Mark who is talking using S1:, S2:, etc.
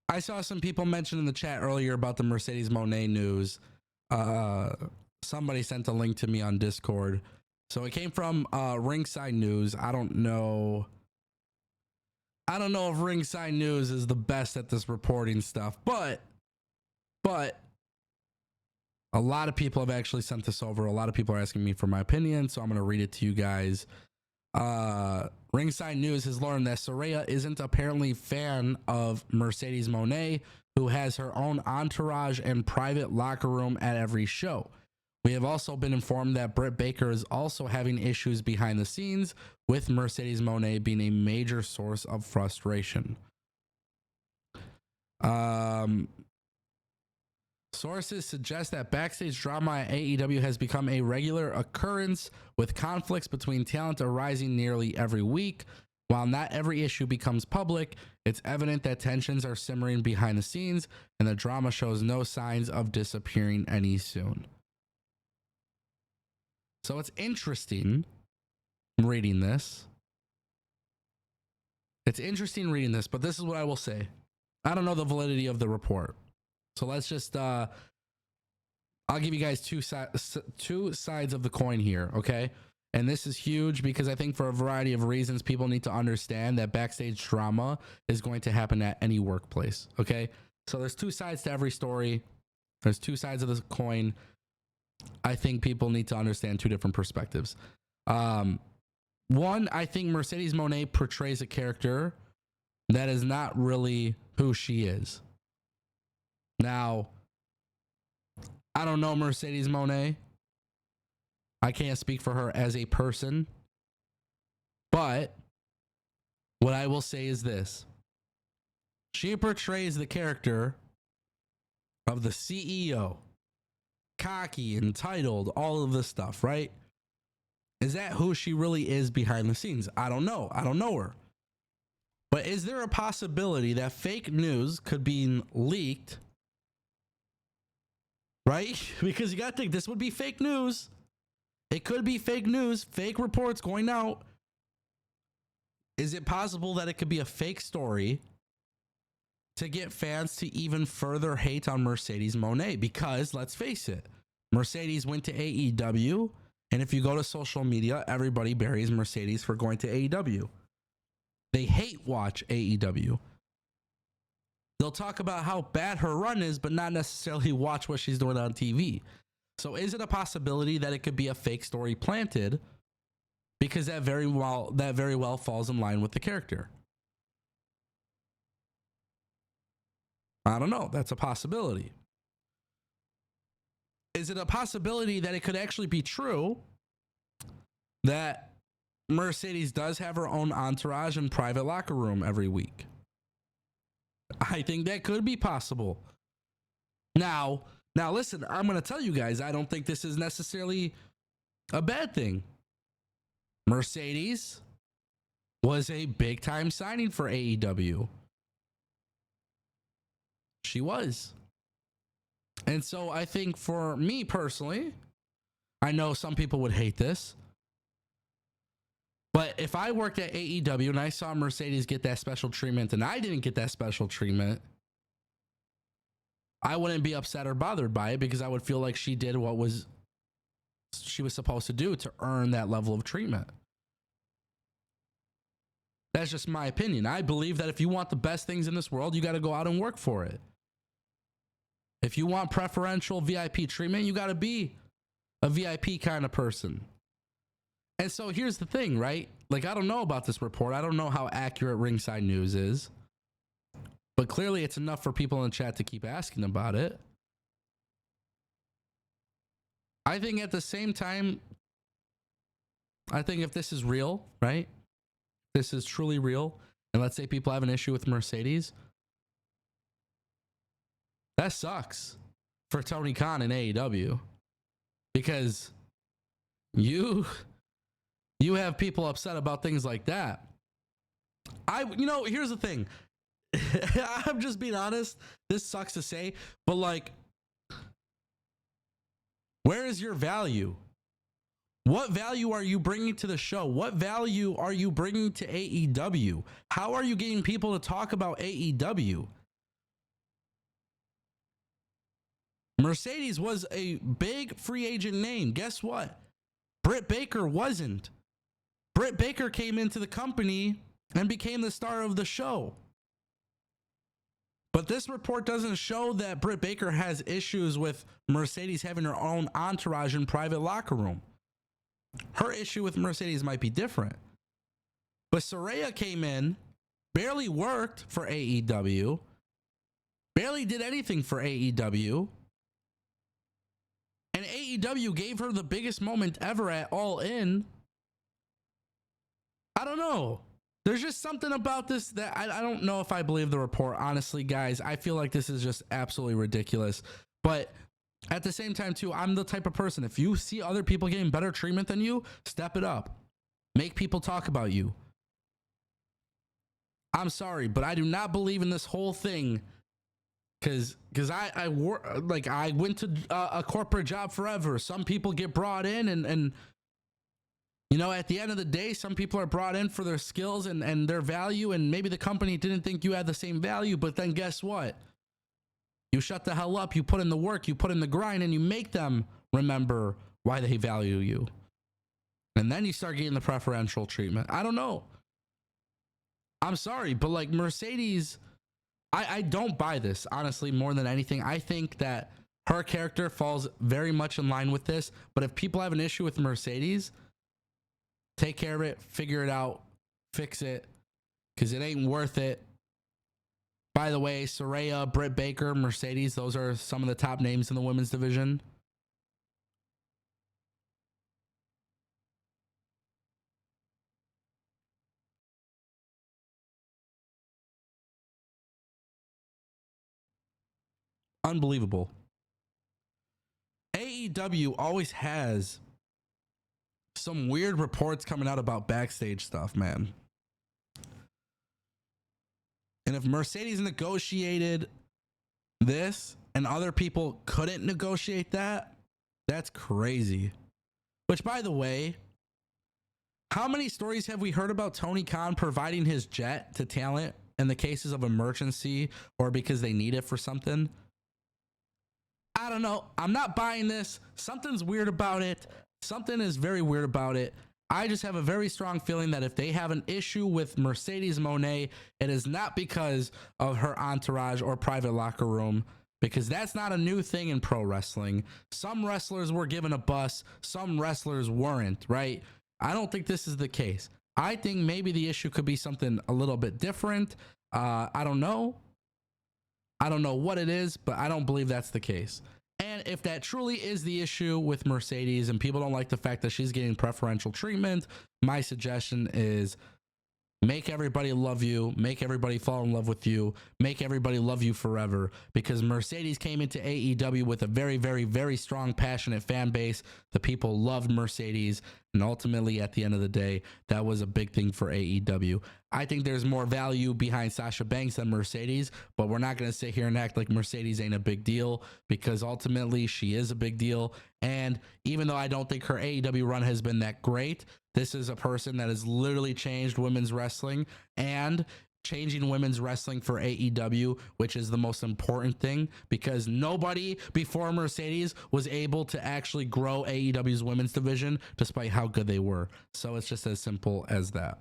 S1: I saw some people mention in the chat earlier about the Mercedes Moné news. Somebody sent a link to me on Discord. So it came from Ringside News. I don't know if Ringside News is the best at this reporting stuff, but a lot of people have actually sent this over. A lot of people are asking me for my opinion, so I'm going to read it to you guys. Ringside News has learned that Saraya isn't apparently a fan of Mercedes Moné, who has her own entourage and private locker room at every show. We have also been informed that Britt Baker is also having issues behind the scenes, with Mercedes Moné being a major source of frustration. Sources suggest that backstage drama at AEW has become a regular occurrence, with conflicts between talent arising nearly every week. While not every issue becomes public, it's evident that tensions are simmering behind the scenes, and the drama shows no signs of disappearing any soon. So it's interesting reading this. But this is what I will say. I don't know the validity of the report. So let's just, I'll give you guys two sides of the coin here, okay? And this is huge because I think for a variety of reasons, people need to understand that backstage drama is going to happen at any workplace, okay? So there's two sides to every story. There's two sides of the coin. I think people need to understand two different perspectives. One, I think Mercedes Moné portrays a character that is not really who she is. Now, I don't know Mercedes Moné. I can't speak for her as a person. But what I will say is this. She portrays the character of the CEO. Cocky, entitled, all of this stuff, right? Is that who she really is behind the scenes? I don't know. I don't know her. But is there a possibility that fake news could be leaked? Right? Because you got to think this would be fake news. It could be fake news, fake reports going out. Is it possible that it could be a fake story to get fans to even further hate on Mercedes Moné? Because let's face it, Mercedes went to AEW, and if you go to social media, everybody buries Mercedes for going to AEW. They hate watch AEW. They'll talk about how bad her run is, but not necessarily watch what she's doing on TV. So is it a possibility that it could be a fake story planted? Because that very well falls in line with the character. I don't know. That's a possibility. Is it a possibility that it could actually be true that Mercedes does have her own entourage and private locker room every week? I think that could be possible. Now listen, I'm going to tell you guys, I don't think this is necessarily a bad thing. Mercedes was a big time signing for AEW. She was. And so I think for me personally, I know some people would hate this, but if I worked at AEW and I saw Mercedes get that special treatment and I didn't get that special treatment, I wouldn't be upset or bothered by it because I would feel like she did what she was supposed to do to earn that level of treatment. That's just my opinion. I believe that if you want the best things in this world, you got to go out and work for it. If you want preferential VIP treatment, you got to be a VIP kind of person. And so here's the thing, right? Like, I don't know about this report. I don't know how accurate Ringside News is. But clearly it's enough for people in the chat to keep asking about it. I think at the same time, I think if this is real, right? This is truly real. And let's say people have an issue with Mercedes. That sucks for Tony Khan and AEW. Because you have people upset about things like that. Here's the thing. I'm just being honest. This sucks to say, but like, where is your value? What value are you bringing to the show? What value are you bringing to AEW? How are you getting people to talk about AEW? Mercedes was a big free agent name. Guess what? Britt Baker wasn't. Britt Baker came into the company and became the star of the show. But this report doesn't show that Britt Baker has issues with Mercedes having her own entourage and private locker room. Her issue with Mercedes might be different. But Saraya came in, barely worked for AEW, barely did anything for AEW, and AEW gave her the biggest moment ever at All In. I don't know. There's just something about this that I don't know if I believe the report. Honestly, guys, I feel like this is just absolutely ridiculous. But at the same time, too, I'm the type of person, if you see other people getting better treatment than you, step it up. Make people talk about you. I'm sorry, but I do not believe in this whole thing. Because I went to a corporate job forever. Some people get brought in and you know, at the end of the day, some people are brought in for their skills and their value, and maybe the company didn't think you had the same value, but then guess what? You shut the hell up, you put in the work, you put in the grind, and you make them remember why they value you. And then you start getting the preferential treatment. I don't know. I'm sorry, but like Mercedes, I don't buy this, honestly, more than anything. I think that her character falls very much in line with this, but if people have an issue with Mercedes, take care of it, figure it out, fix it, because it ain't worth it. By the way, Saraya, Britt Baker, Mercedes, those are some of the top names in the women's division. Unbelievable. AEW always has some weird reports coming out about backstage stuff, man. And if Mercedes negotiated this and other people couldn't negotiate that, that's crazy. Which, by the way, how many stories have we heard about Tony Khan providing his jet to talent in the cases of emergency or because they need it for something? I don't know. I'm not buying this. Something's weird about it. Something is very weird about it. I just have a very strong feeling that if they have an issue with Mercedes Moné, it is not because of her entourage or private locker room, because that's not a new thing in pro wrestling. Some wrestlers were given a bus, some wrestlers weren't, right? I don't think this is the case. I think maybe the issue could be something a little bit different. I don't know. I don't know what it is, but I don't believe that's the case. And if that truly is the issue with Mercedes and people don't like the fact that she's getting preferential treatment, my suggestion is make everybody love you, make everybody fall in love with you, make everybody love you forever, because Mercedes came into AEW with a very, very, very strong, passionate fan base. The people loved Mercedes, and ultimately, at the end of the day, that was a big thing for AEW. I think there's more value behind Sasha Banks than Mercedes, but we're not going to sit here and act like Mercedes ain't a big deal, because ultimately she is a big deal. And even though I don't think her AEW run has been that great, this is a person that has literally changed women's wrestling and changing women's wrestling for AEW, which is the most important thing, because nobody before Mercedes was able to actually grow AEW's women's division despite how good they were. So it's just as simple as that.